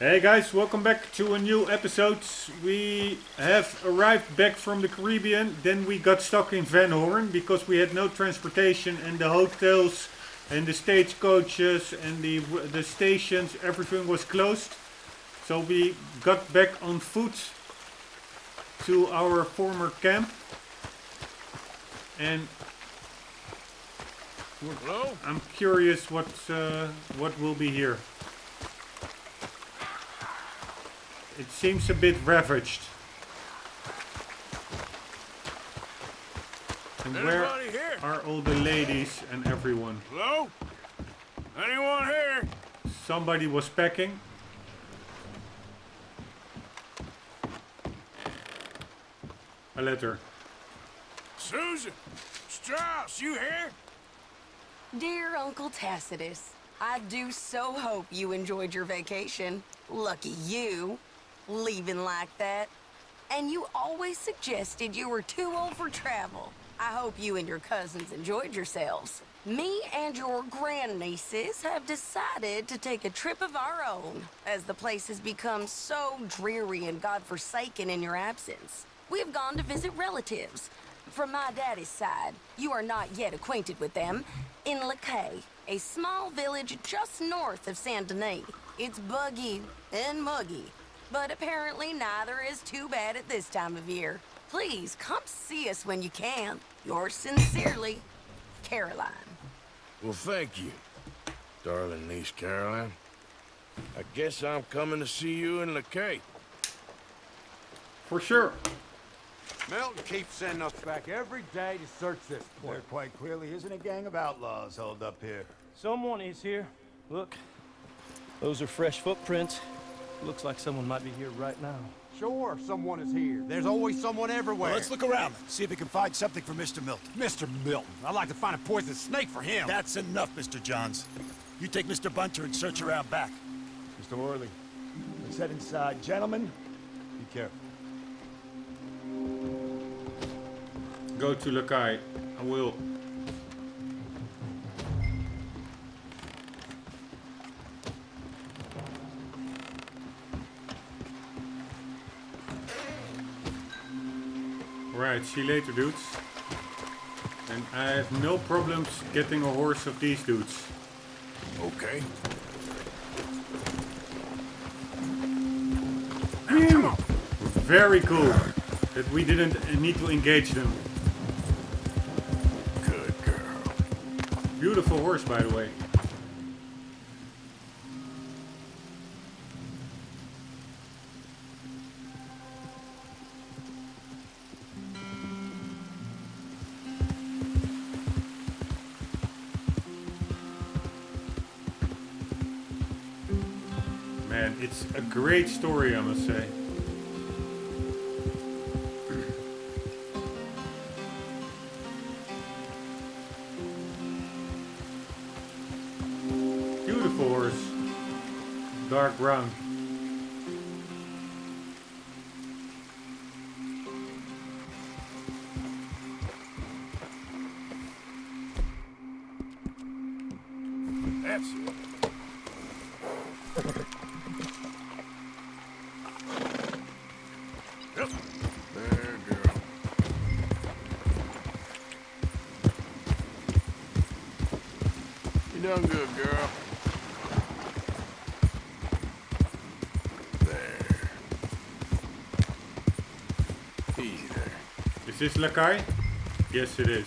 Hey guys, welcome back to a new episode. We have arrived back from the Caribbean. Then we got stuck in Van Horn because we had no transportation, and the hotels and the stagecoaches and the stations, everything was closed. So we got back on foot to our former camp. And hello? I'm curious what will be here. It seems a bit ravaged. And where here? are all the ladies and everyone? Hello? Anyone here? Somebody was packing. A letter. Susan! Strauss, you here? Dear Uncle Tacitus, I do so hope you enjoyed your vacation. Lucky you, leaving like that. And you always suggested you were too old for travel. I hope you and your cousins enjoyed yourselves. Me and your grandnieces have decided to take a trip of our own, as the place has become so dreary and godforsaken in your absence. We have gone to visit relatives. From my daddy's side, you are not yet acquainted with them, in Lacay, a small village just north of Saint Denis. It's buggy and muggy, but apparently neither is too bad at this time of year. Please come see us when you can. Yours sincerely, Caroline. Well, thank you, darling niece Caroline. I guess I'm coming to see you in Lacay. For sure. Milton keeps sending us back every day to search this place. There quite clearly isn't a gang of outlaws holed up here. Someone is here. Look, those are fresh footprints. Looks like someone might be here right now. Sure, someone is here. There's always someone everywhere. Well, let's look around, see if we can find something for Mr. Milton. Mr. Milton. I'd like to find a poisonous snake for him. That's enough, Mr. Johns. You take Mr. Bunter and search around back. Mr. Worley, let's head inside. Gentlemen, be careful. Go to Lacay. I will. Right, see you later, dudes. And I have no problems getting a horse of these dudes. Okay. Very cool that we didn't need to engage them. Good girl. Beautiful horse, by the way. Man, it's a great story, I must say. Beautiful horse. Dark brown. That's it. Yep. There, girl. You done good, girl. There. Easy there. Is this Lacay? Yes, it is.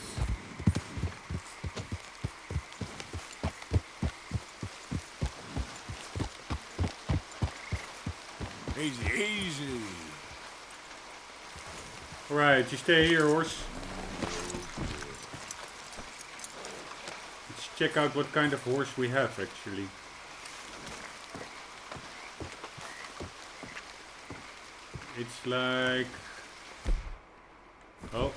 Easy, easy. Alright, you stay here, horse. Let's check out what kind of horse we have, actually. It's like... Oh.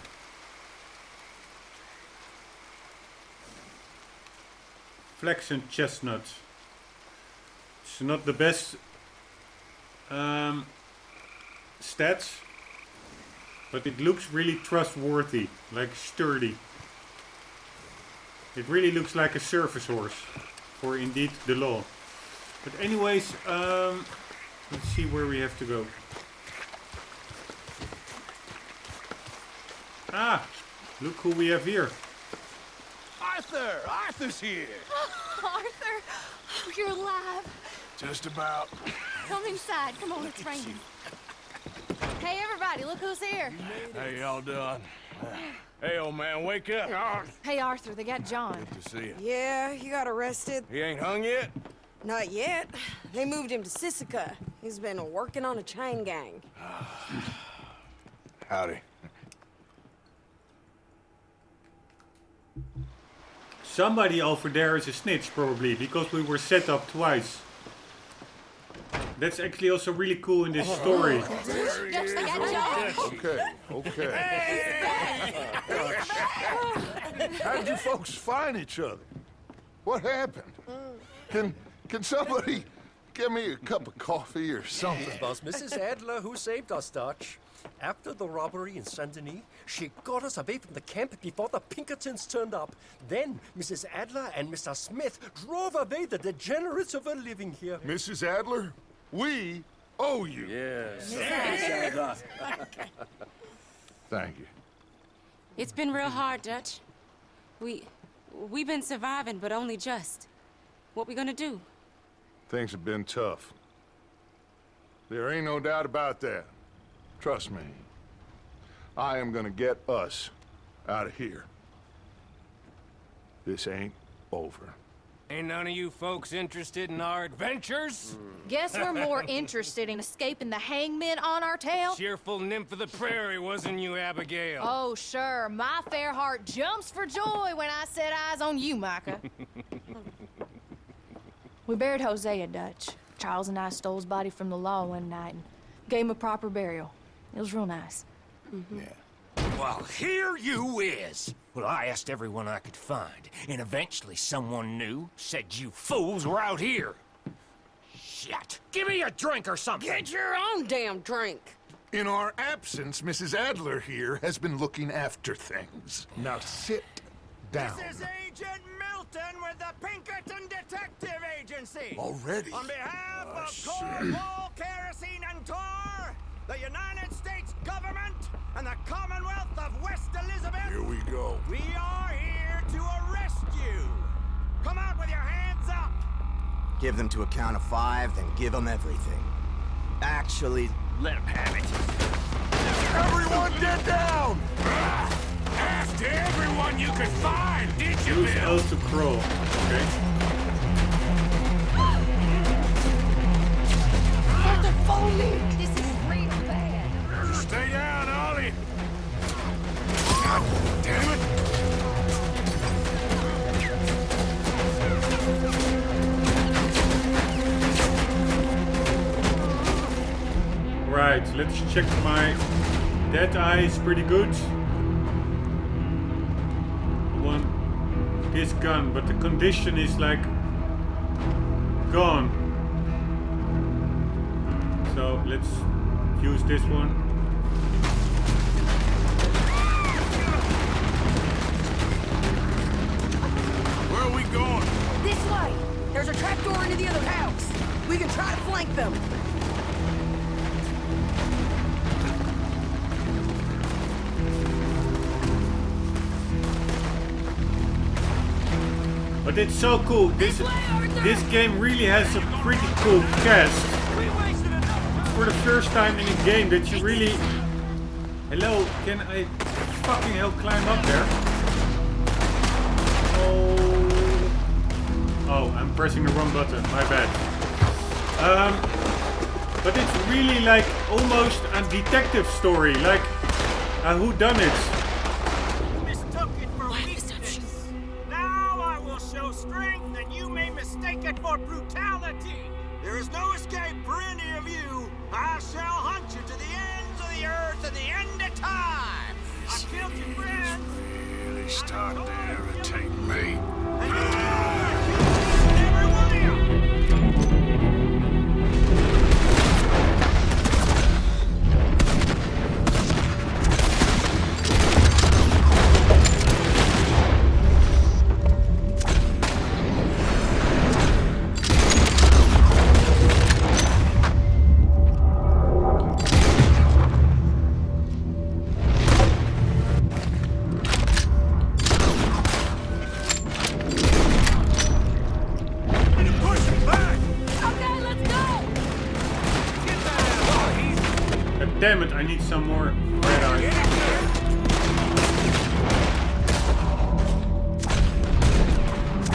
Flaxen chestnut. It's not the best stats, but it looks really trustworthy, like sturdy. It really looks like a service horse for indeed the law. But anyways, Let's see where we have to go. Ah, look who we have here. Arthur! Arthur's here! Arthur, oh, you're alive. Just about. Come inside. Come on, it's raining. Hey, everybody, look who's here. How y'all doing? Hey, old man, wake up. Hey, Arthur, they got John. Good to see you. Yeah, he got arrested. He ain't hung yet? Not yet. They moved him to Sisika. He's been working on a chain gang. Howdy. Somebody over there is a snitch, probably, because we were set up twice. That's actually also really cool in this story. They got John. Okay. How'd you folks find each other? What happened? Can somebody get me a cup of coffee or something? It was Mrs. Adler who saved us, Dutch. After the robbery in Saint Denis, she got us away from the camp before the Pinkertons turned up. Then Mrs. Adler and Mr. Smith drove away the degenerates who were living here. Mrs. Adler, we owe you. Yes. Thank you. It's been real hard, Dutch. We've been surviving, but only just. What we gonna do? Things have been tough. There ain't no doubt about that. Trust me. I am gonna get us out of here. This ain't over. Ain't none of you folks interested in our adventures? Guess we're more interested in escaping the hangmen on our tail. Cheerful nymph of the prairie, wasn't you, Abigail? Oh, sure. My fair heart jumps for joy when I set eyes on you, Micah. We buried Hosea, Dutch. Charles and I stole his body from the law one night and gave him a proper burial. It was real nice. Well, here you is. Well, I asked everyone I could find, and eventually someone new said you fools were out here. Shit. Give me a drink or something. Get your own damn drink. In our absence, Mrs. Adler here has been looking after things. Now sit down. This is Agent Milton with the Pinkerton Detective Agency. Already? On behalf of Cornwall, Kerosene, and Tar, the United States government, and the Commonwealth of West Elizabeth. Here we go. We are here to arrest you. Come out with your hands up. Give them to a count of 5, then give them everything. Actually, let them have it. Everyone get down! After everyone you could find, did you, Use Bill? L to crawl. Okay. Arthur, follow me. This is real bad. Stay down, Ollie! God damn it! Right, let's check my dead eye is pretty good. I want this gun, but the condition is like gone. So let's use this one. Where are we going? This way. There's a trapdoor into the other house. We can try to flank them. But it's so cool. This game really has a pretty cool cast. It's for the first time in a game that you really... Hello, can I fucking hell climb up there? Oh, I'm pressing the wrong button. My bad. But it's really like almost a detective story, like a whodunit. Mistook it for weakness. Now I will show strength, and you may mistake it for brutality. There is no escape for any of you. I shall hunt you to the ends of the earth and the end of time. I killed your friends. Really starting to irritate me. Every one of you. damn it, I need some more red eye.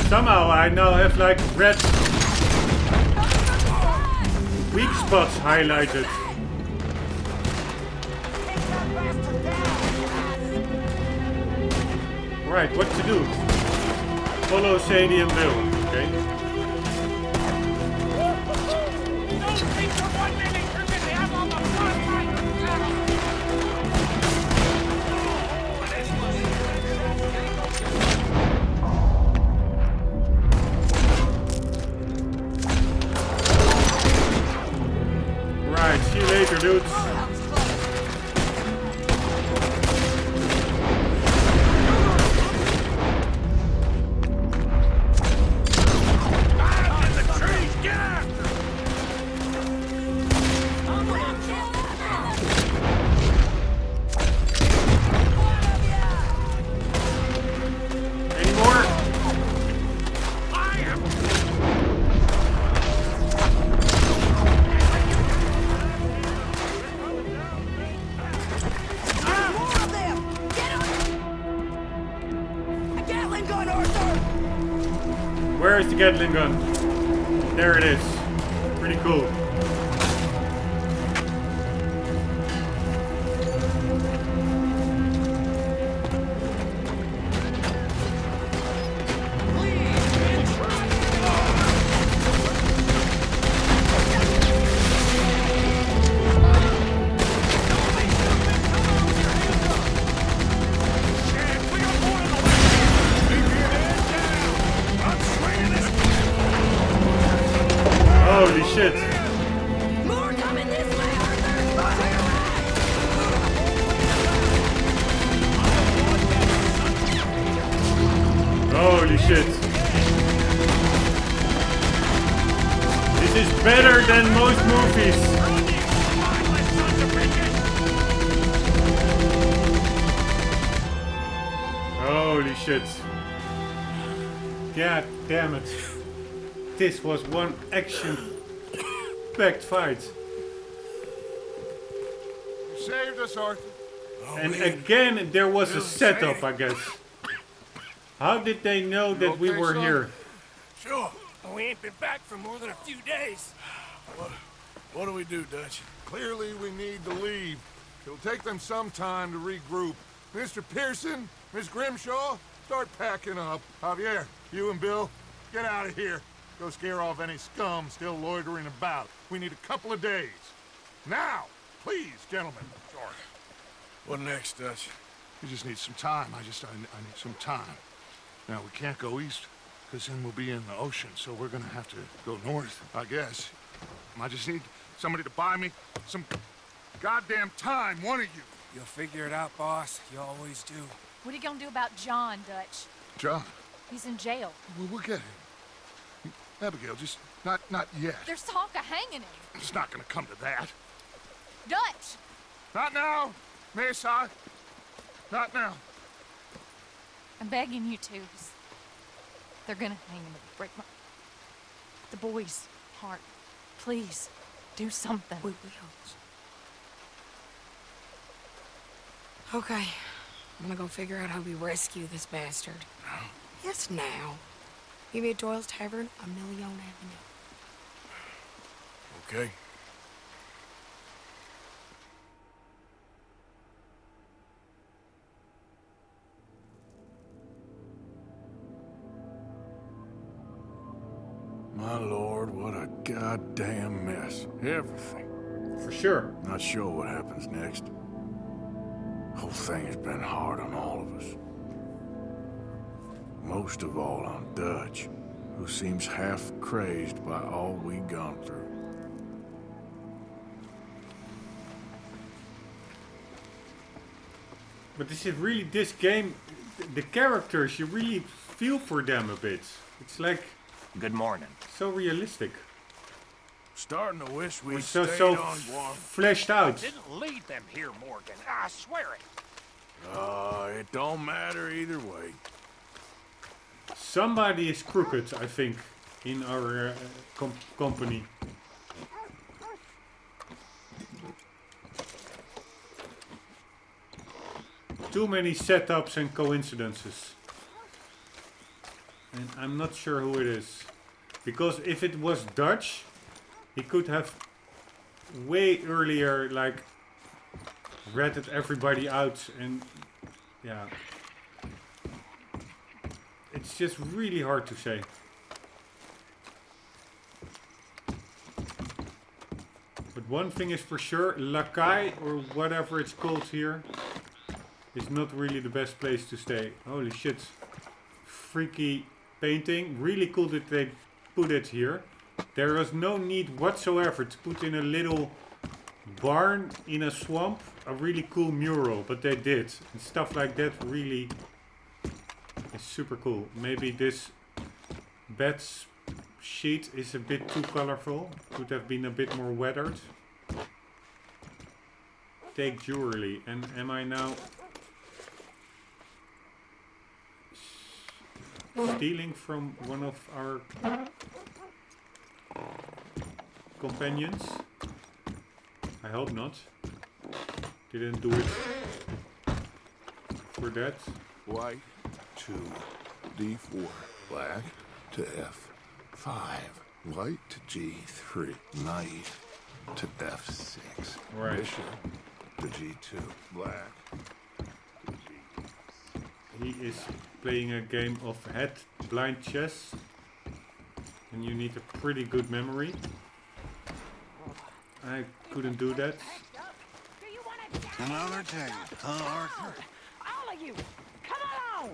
Somehow I now have like red weak spots highlighted. Right, what to do? Follow Sadie and Bill, okay? Right, see you later, dudes. Where is the Gatling gun? There it is. Pretty cool. Holy shit. More coming this way, Holy shit. This is better than most movies. Holy shit. God damn it. This was one action-packed fight. You saved us, Arthur. And again, there was a setup, I guess. How did they know that we were here? Sure. We ain't been back for more than a few days. What do we do, Dutch? Clearly, we need to leave. It'll take them some time to regroup. Mr. Pearson, Miss Grimshaw, start packing up. Javier, you and Bill, get out of here. Go scare off any scum still loitering about. We need a couple of days. Now, please, gentlemen. Sorry. What next, Dutch? We just need some time. I need some time. Now, we can't go east, because then we'll be in the ocean, so we're gonna have to go north, I guess. I just need somebody to buy me some goddamn time, one of you. You'll figure it out, boss. You always do. What are you gonna do about John, Dutch? John? He's in jail. We'll get him. Abigail, just not yet. There's talk of hanging him. It's not gonna come to that. Dutch! Not now, Mesa. Not now. I'm begging you to. They're gonna hang him. Break the boy's heart. Please, do something. We will. Okay. I'm gonna go figure out how we rescue this bastard. Now? Yes, now. Meet me at Doyle's Tavern on Million Avenue. Okay. My lord, what a goddamn mess. Everything. For sure. Not sure what happens next. Whole thing has been hard on all of us. Most of all on Dutch, who seems half crazed by all we've gone through. But this is really, this game, the characters, you really feel for them a bit. It's like... Good morning. So realistic. Starting to wish we so stayed so on one. fleshed out. Didn't lead them here, Morgan. I swear it. It don't matter either way. Somebody is crooked, I think, in our company. too many setups and coincidences. And I'm not sure who it is. Because if it was Dutch, he could have way earlier, like, ratted everybody out and, yeah. It's just really hard to say. But one thing is for sure, Lakai, or whatever it's called here, is not really the best place to stay. Holy shit. Freaky painting. Really cool that they put it here. There was no need whatsoever to put in a little barn in a swamp a really cool mural, but they did. And stuff like that really is super cool. Maybe this bed sheet is a bit too colorful. Could have been a bit more weathered. Take jewelry. And am I now stealing from one of our companions? I hope not. Didn't do it for that. White to D4. Black to F5. White to G3. Knight to F6. Right. Bishop to G2. Black to G. He is playing a game of head blind chess. And you need a pretty good memory. I couldn't do that. Another day, huh, Arthur? All of you, come along!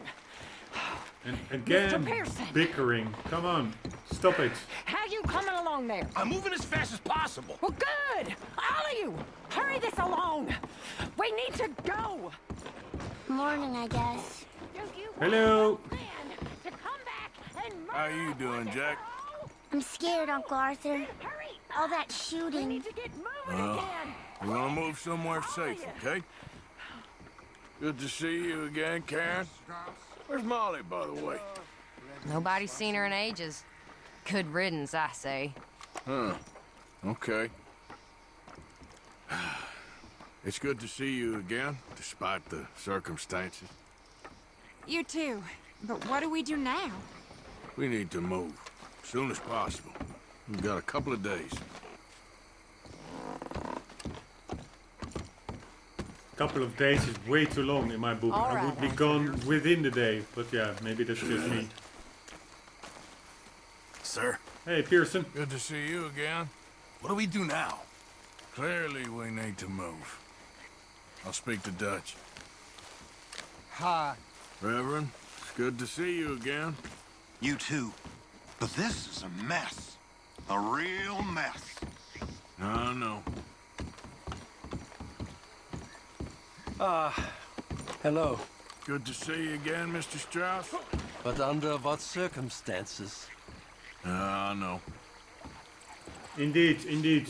And again, Mr. Pearson. bickering. Come on, stop it. How you coming along there? I'm moving as fast as possible. Well, good! All of you, hurry this along! We need to go! Morning, I guess. Hello. How you doing, Jack? I'm scared, Uncle Arthur. All that shooting. Well, we're gonna move somewhere safe, okay? Good to see you again, Karen. Where's Molly, by the way? Nobody's seen her in ages. Good riddance, I say. Huh. Okay. It's good to see you again, despite the circumstances. You too. But what do we do now? We need to move. As soon as possible. We've got a couple of days. Couple of days is way too long in my book. All I right, would be Arthur. gone within the day. But yeah, maybe that's just me. Sir? Hey, Pearson. Good to see you again. What do we do now? Clearly, we need to move. I'll speak to Dutch. Hi. Reverend, it's good to see you again. You too. But this is a mess. A real mess. I know. Hello. Good to see you again, Mr. Strauss. But under what circumstances? I know. Indeed, indeed.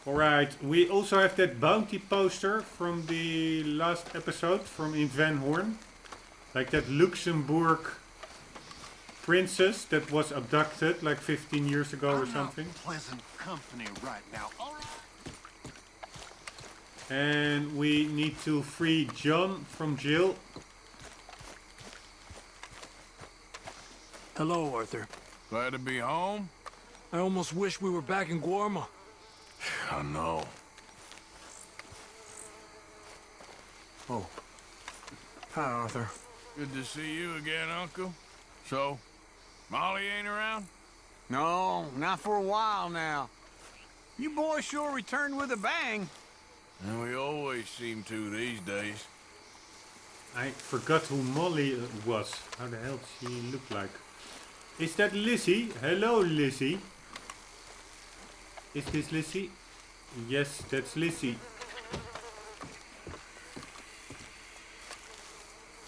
Alright, we also have that bounty poster from the last episode from in Van Horn. Like that Luxembourg princess that was abducted like 15 years ago or something. Pleasant company right now. All right. And we need to free John from jail. Hello, Arthur. Glad to be home? I almost wish we were back in Guarma. I know. Oh. Hi, Arthur. Good to see you again, Uncle. So, Molly ain't around? No, not for a while now. You boys sure returned with a bang. And we always seem to these days. I forgot who Molly was. How the hell does she look like? Is that Lizzie? Hello, Lizzie. Is this Lizzie? Yes, that's Lizzie.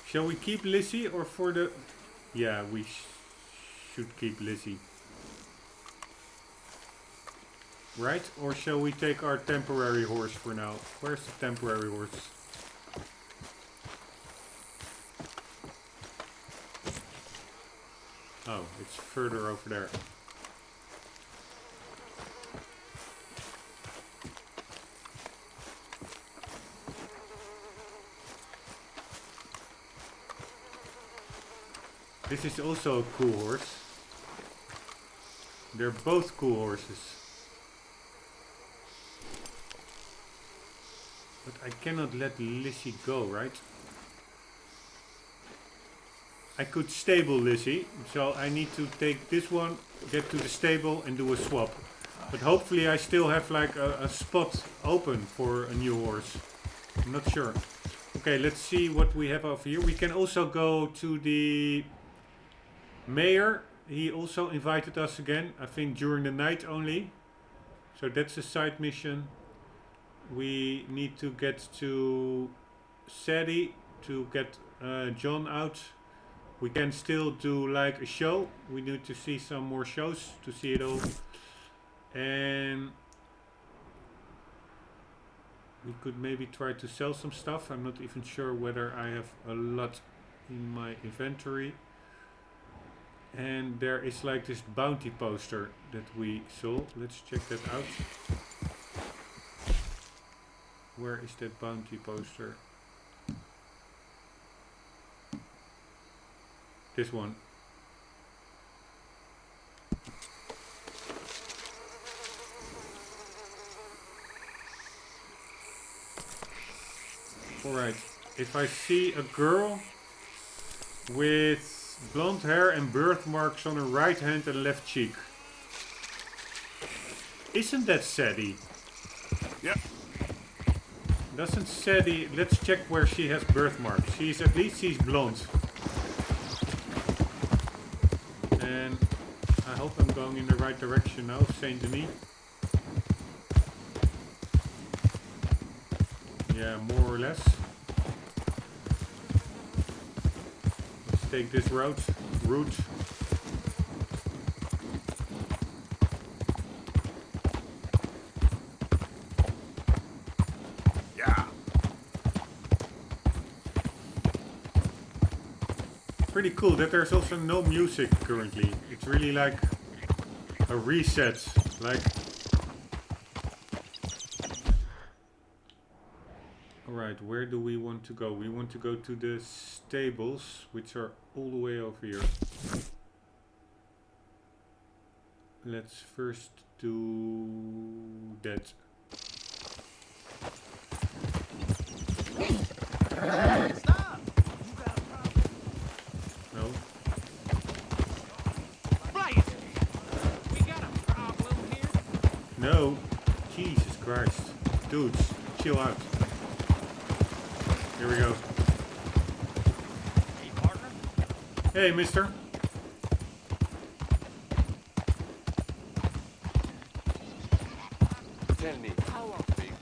Shall we keep Lizzie or for the... Yeah, we should keep Lizzie. Right? Or shall we take our temporary horse for now? Where's the temporary horse? Oh, it's further over there. This is also a cool horse. They're both cool horses. But I cannot let Lizzie go, right? I could stable Lizzie, so I need to take this one, get to the stable and do a swap. But hopefully I still have like a spot open for a new horse. I'm not sure. Okay, let's see what we have over here. We can also go to the mayor. He also invited us again, I think during the night only. So that's a side mission. We need to get to Sadie to get John out. We can still do like a show. We need to see some more shows to see it all. And we could maybe try to sell some stuff. I'm not even sure whether I have a lot in my inventory. And there is like this bounty poster that we saw. Let's check that out. Where is that bounty poster? This one. Alright, if I see a girl with blonde hair and birthmarks on her right hand and left cheek. Isn't that Sadie? Yep. Doesn't Sadie... Let's check where she has birthmarks. She's at least she's blonde. And I hope I'm going in the right direction now, Saint Denis. Yeah, more or less. Let's take this route. Yeah. Pretty cool that there's also no music currently. It's really like a reset. Like... Alright, where do we want to go? We want to go to the stables, which are all the way over here. Let's first do that. Stop! No? Right! We got a problem here. No! Jesus Christ. Dudes, chill out. Here we go. Hey, partner. Hey, mister. Tell me, how are things?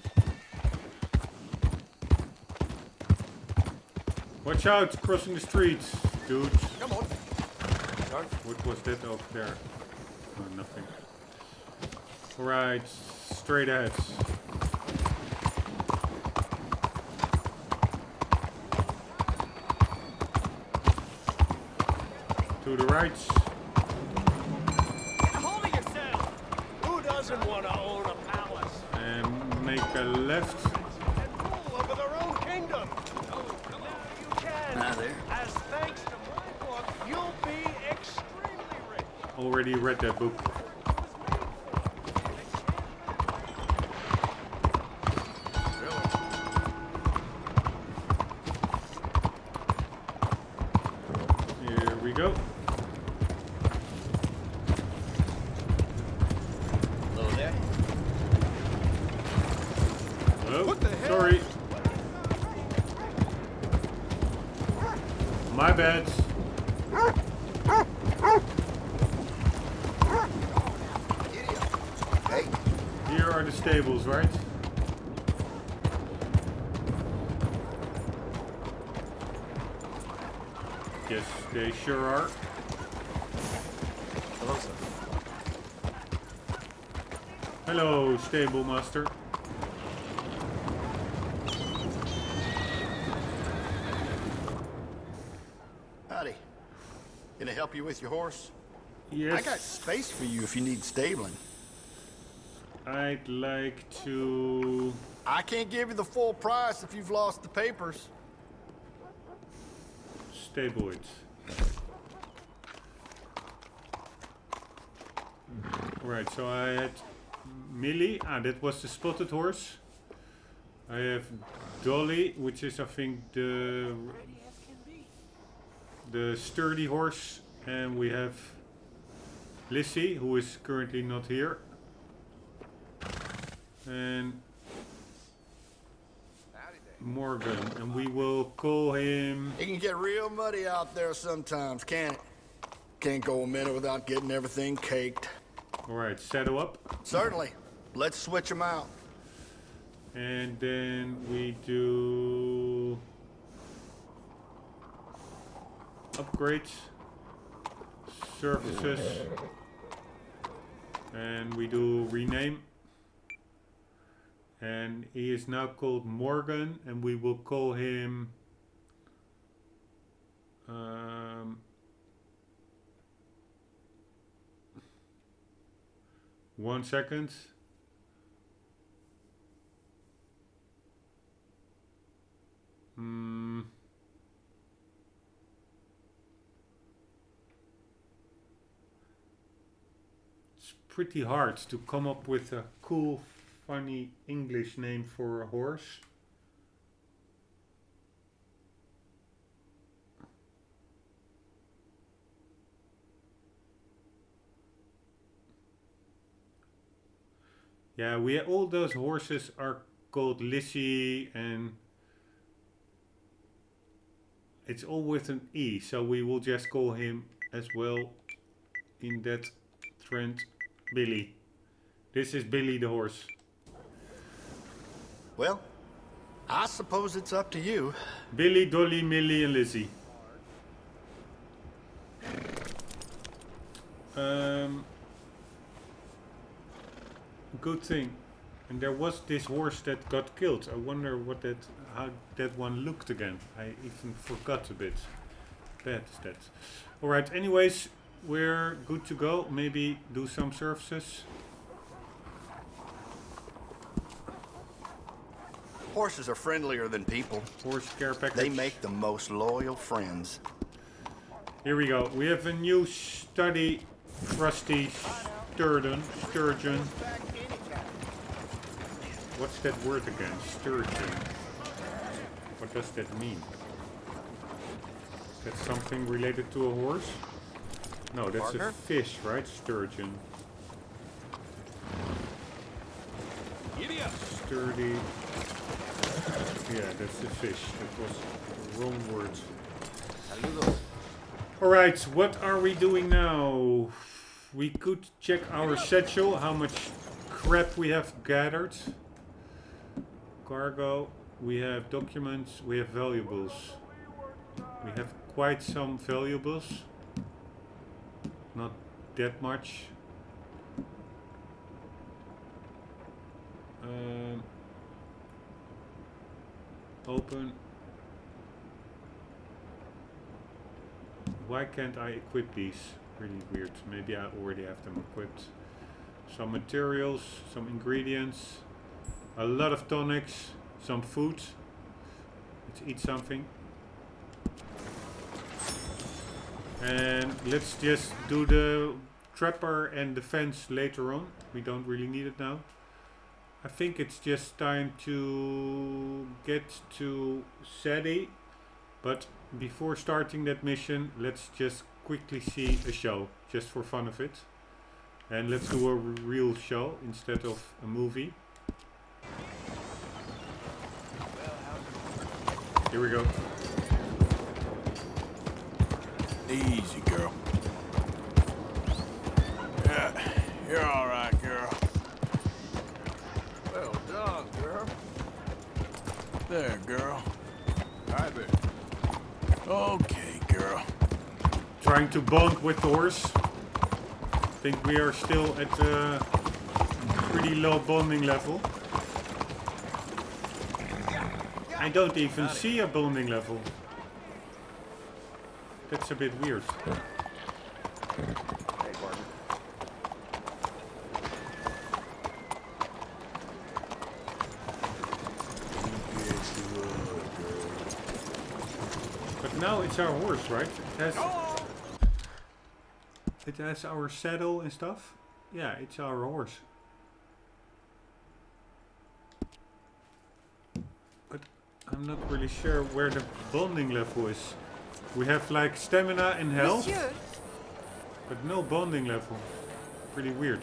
Watch out, crossing the streets, dudes. Come on. What was that over there? Oh, nothing. Alright, straight ahead. To the right. Get a hold of yourself! Who doesn't want to own a palace? And make a left. And rule over their own kingdom? Now you can. Hi there. As thanks to my book, you'll be extremely rich. Already read that book. Here we go. Hello there. Hello? What the hell? Sorry. My bad. Hey. Here are the stables, right? Yes, they sure are. Hello, sir. Hello, stable master. Howdy. Can I help you with your horse? Yes. I got space for you if you need stabling. I'd like to... I can't give you the full price if you've lost the papers. stable it. Right, so I had Millie. Ah, that was the spotted horse. I have Dolly, which is I think the sturdy horse, and we have Lissy, who is currently not here, and Morgan, and we will call him. It can get real muddy out there sometimes, can't it? Can't go a minute without getting everything caked. All right, saddle up. Certainly. Let's switch them out. And then we do upgrades, services, and we do rename. And he is now called Morgan, and we will call him 1 second. It's pretty hard to come up with a cool, funny English name for a horse. Yeah, all those horses are called Lissy, and it's all with an E, so we will just call him as well in that trend Billy. This is Billy the horse. Well, I suppose it's up to you. Billy, Dolly, Millie, and Lizzie. Good thing. And there was this horse that got killed. I wonder how that one looked again. I even forgot a bit. Bad is that. Alright, anyways, we're good to go. Maybe do some services. Horses are friendlier than people. Horse care package. They make the most loyal friends. Here we go. We have a new study, trusty sturgeon. What's that word again? Sturgeon. What does that mean? Is that something related to a horse? No, that's Partner? a fish, right? Sturgeon. Giddy up. Sturdy. Yeah, that's the fish. That was the wrong word. Alright, what are we doing now? We could check our satchel, how much crap we have gathered. Cargo, we have documents, we have valuables. We have quite some valuables. Not that much. Open. Why can't I equip these? Really weird. Maybe I already have them equipped. Some materials, some ingredients, a lot of tonics, some food. Let's eat something. And let's just do the trapper and the fence later on. We don't really need it now. I think it's just time to get to Sadie. But before starting that mission, let's just quickly see a show, just for fun of it. And let's do a real show instead of a movie. Here we go. Easy, girl. Yeah, you're all right, girl. Well done, girl. There, girl. Right there. Okay, girl. Trying to bond with the horse. I think we are still at a pretty low bonding level. I don't even see a bonding level. That's a bit weird. But now it's our horse, right? It has our saddle and stuff. Yeah, it's our horse. But I'm not really sure where the bonding level is. We have like stamina and health, Monsieur. but no bonding level. Pretty weird.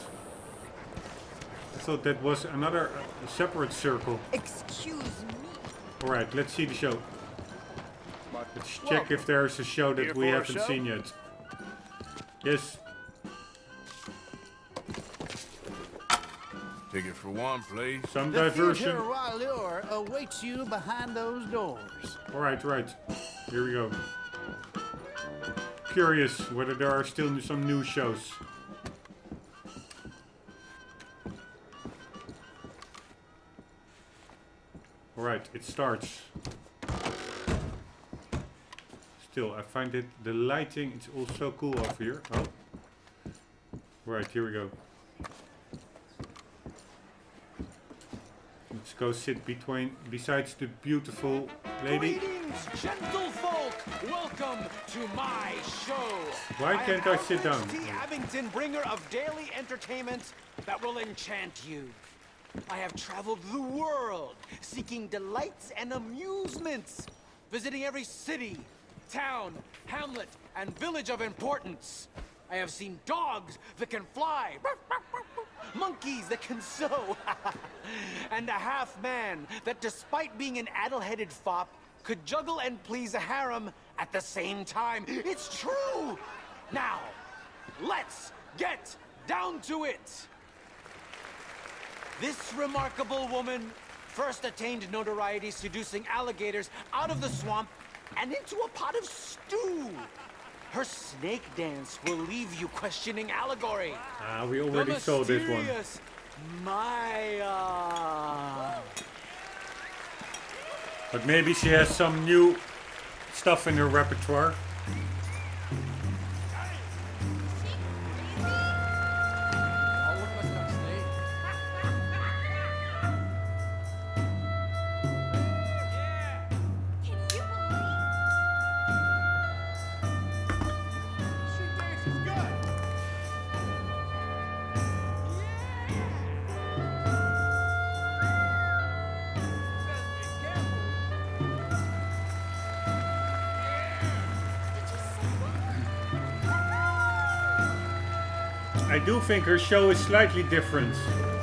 I thought that was another separate circle. Excuse me. Alright, let's see the show. Let's check if there's a show that we haven't seen yet. Yes. Ticket for one, please. Some The diversion. future allure awaits you behind those doors. Alright, right. Here we go. Curious whether there are still some new shows. Alright, it starts. Still, I find it the lighting, it's all so cool over here. Oh. Right, here we go. Let's go sit besides the beautiful lady. Greetings, gentlefolk! Welcome to my show. Why can't I sit down? T. Abington, bringer of daily entertainment that will enchant you. I have traveled the world, seeking delights and amusements, visiting every city, town, hamlet, and village of importance. I have seen dogs that can fly, monkeys that can sew, and a half-man that, despite being an addle-headed fop, could juggle and please a harem at the same time. It's true! Now, let's get down to it! This remarkable woman first attained notoriety seducing alligators out of the swamp and into a pot of stew. Her snake dance will leave you questioning allegory. Ah, we already saw this one. Maya. But maybe she has some new stuff in her repertoire. I do think her show is slightly different.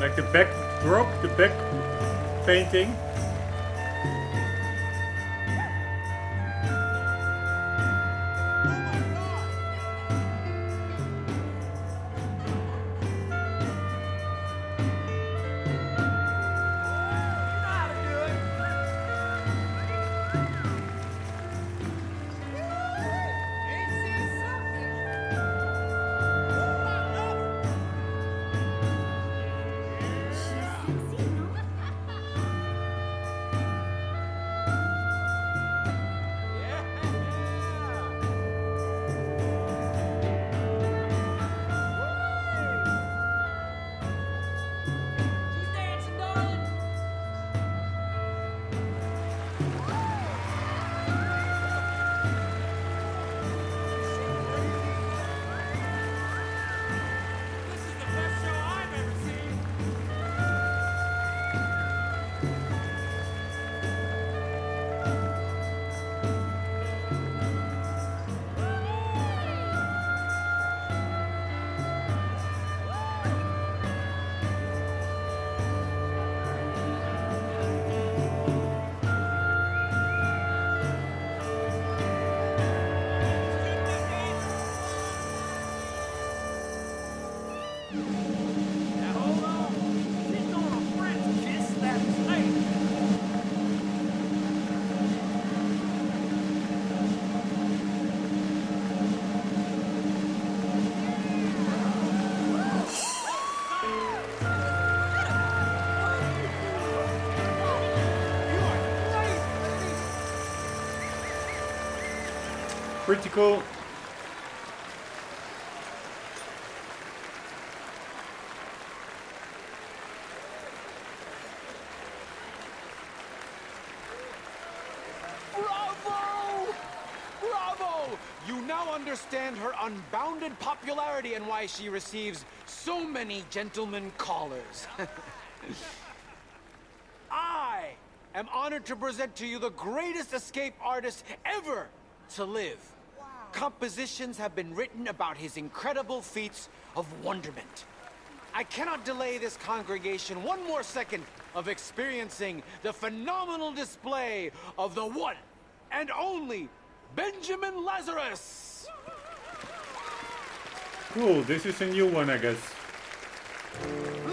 Like the backdrop, the back painting. Pretty cool. Bravo! Bravo! You now understand her unbounded popularity and why she receives so many gentlemen callers. I am honored to present to you the greatest escape artist ever to live. Compositions have been written about his incredible feats of wonderment. I cannot delay this congregation one more second of experiencing the phenomenal display of the one and only Benjamin Lazarus! Cool, this is a new one, I guess.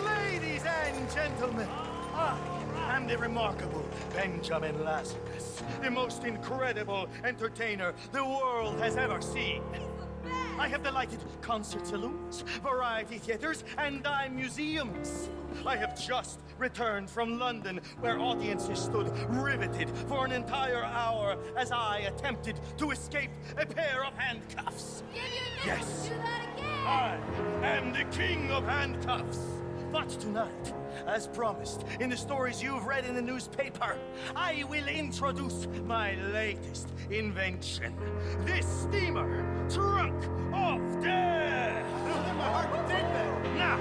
Ladies and gentlemen, I am the remarkable Benjamin Lazarus, the most incredible entertainer the world has ever seen. I have delighted concert saloons, variety theaters, and dime museums. I have just returned from London, where audiences stood riveted for an entire hour as I attempted to escape a pair of handcuffs. Yes, I am the king of handcuffs. But tonight, as promised in the stories you've read in the newspaper, I will introduce my latest invention. This steamer trunk of death. Now,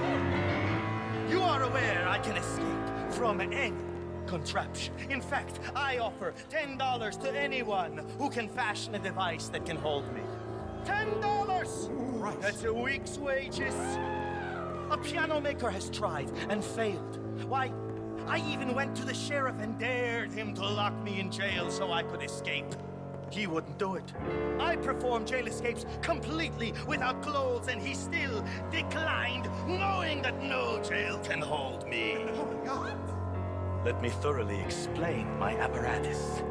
you are aware I can escape from any contraption. In fact, I offer $10 to anyone who can fashion a device that can hold me. $10! Right. That's a week's wages. A piano maker has tried and failed. Why, I even went to the sheriff and dared him to lock me in jail so I could escape. He wouldn't do it. I performed jail escapes completely without clothes, and he still declined, knowing that no jail can hold me. Oh my God. Let me thoroughly explain my apparatus.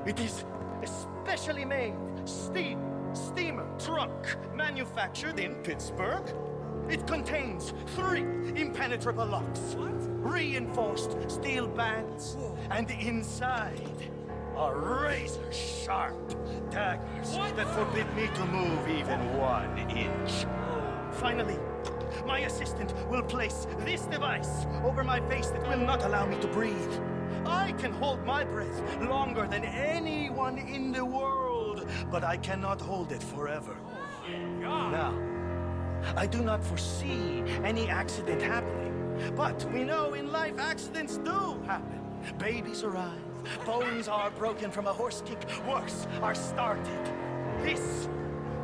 It is a specially made steamer trunk manufactured in Pittsburgh. It contains 3 impenetrable locks, reinforced steel bands, and inside are razor-sharp daggers that forbid me to move even 1 inch. Finally, my assistant will place this device over my face that will not allow me to breathe. I can hold my breath longer than anyone in the world, but I cannot hold it forever. Now, I do not foresee any accident happening, but we know in life accidents do happen. Babies arrive, bones are broken from a horse kick, worse are started. This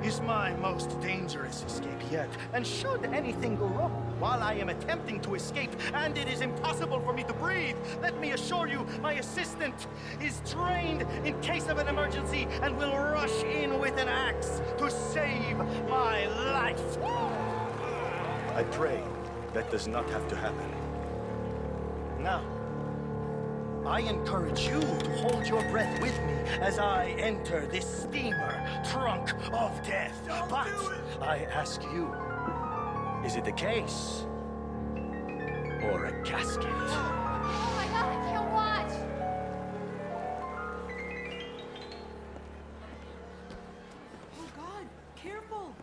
is my most dangerous escape yet, and should anything go wrong while I am attempting to escape and it is impossible for me to breathe, let me assure you my assistant is trained in case of an emergency and will rush in with an axe to save my life. I pray that does not have to happen. Now, I encourage you to hold your breath with me as I enter this steamer trunk of death. But I ask you, is it a case or a casket? Oh my God, I can't watch! Oh God, careful!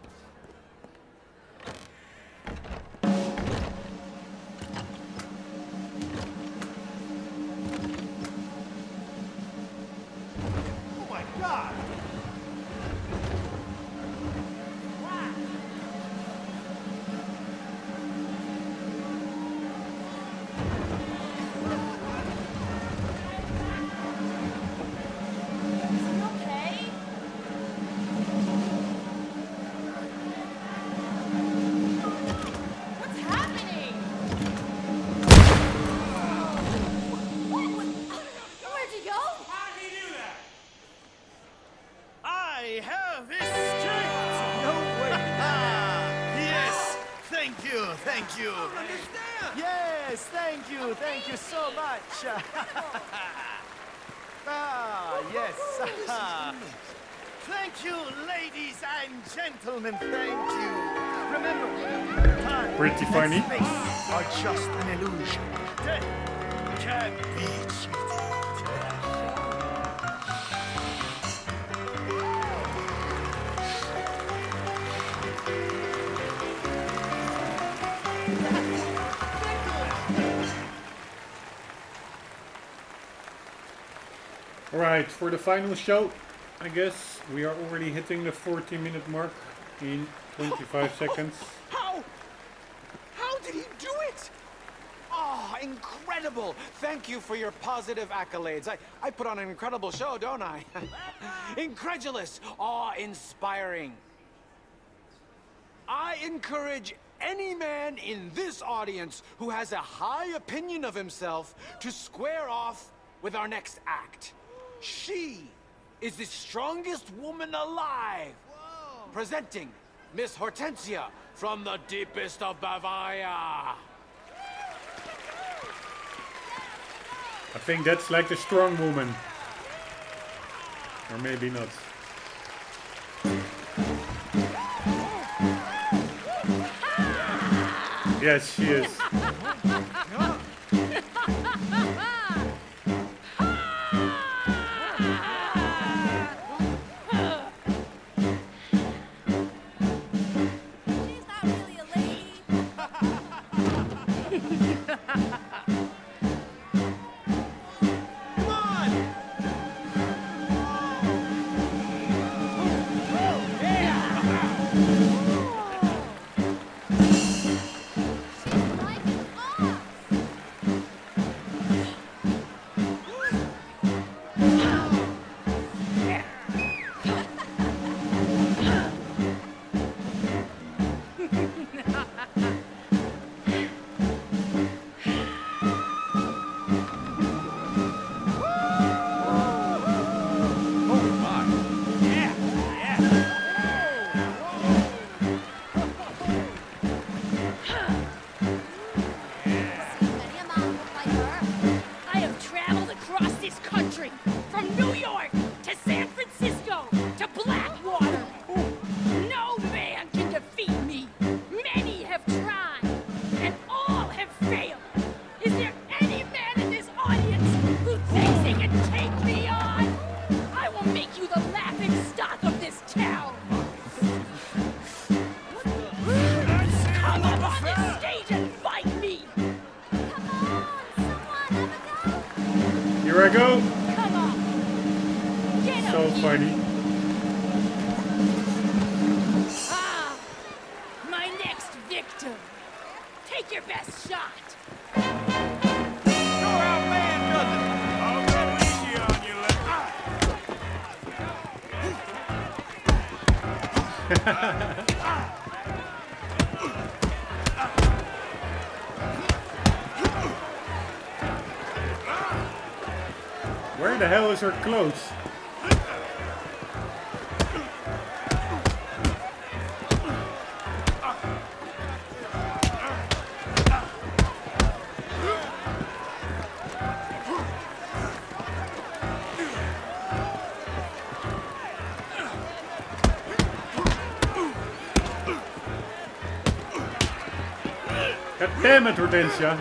Oh my God! I have escaped! No way! Yes! Thank you! I don't understand! Yes, thank you so much! Yes! Thank you, ladies and gentlemen, thank you! Remember, time Pretty funny. and space are just an illusion. Death can be cheated. Alright, for the final show, I guess. we are already hitting the 40-minute mark in 25 seconds. How did he do it? Oh, incredible! Thank you for your positive accolades. I put on an incredible show, don't I? Incredulous, awe-inspiring. I encourage any man in this audience who has a high opinion of himself to square off with our next act. She is the strongest woman alive. Whoa. Presenting Miss Hortensia from the deepest of Bavaria. I think that's like the strong woman. Or maybe not. Yes, she is. Here I go. So funny. Ah, my next victim. Take your best shot. Where the hell is her clothes? God damn it, Hortensia.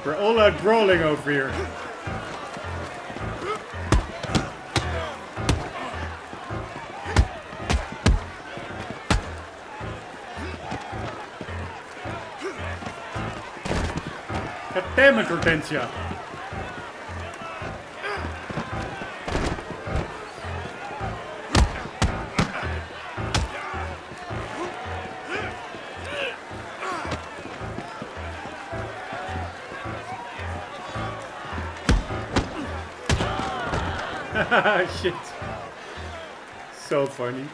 We're all out brawling over here. God damn it, Hortensia. Shit. So funny.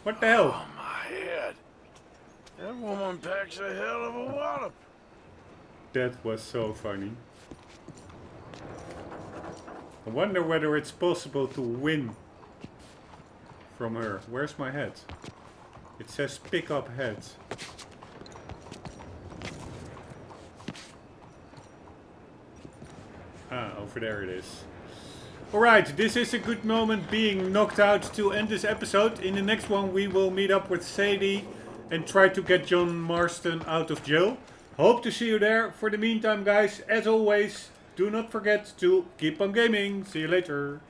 What the hell? Oh, my head. That woman packs a hell of a wallop. That was so funny. I wonder whether it's possible to win from her. Where's my head? It says pick up heads. Ah, over there it is. Alright, this is a good moment being knocked out to end this episode. In the next one we will meet up with Sadie and try to get John Marston out of jail. Hope to see you there. For the meantime, guys, as always, do not forget to keep on gaming. See you later.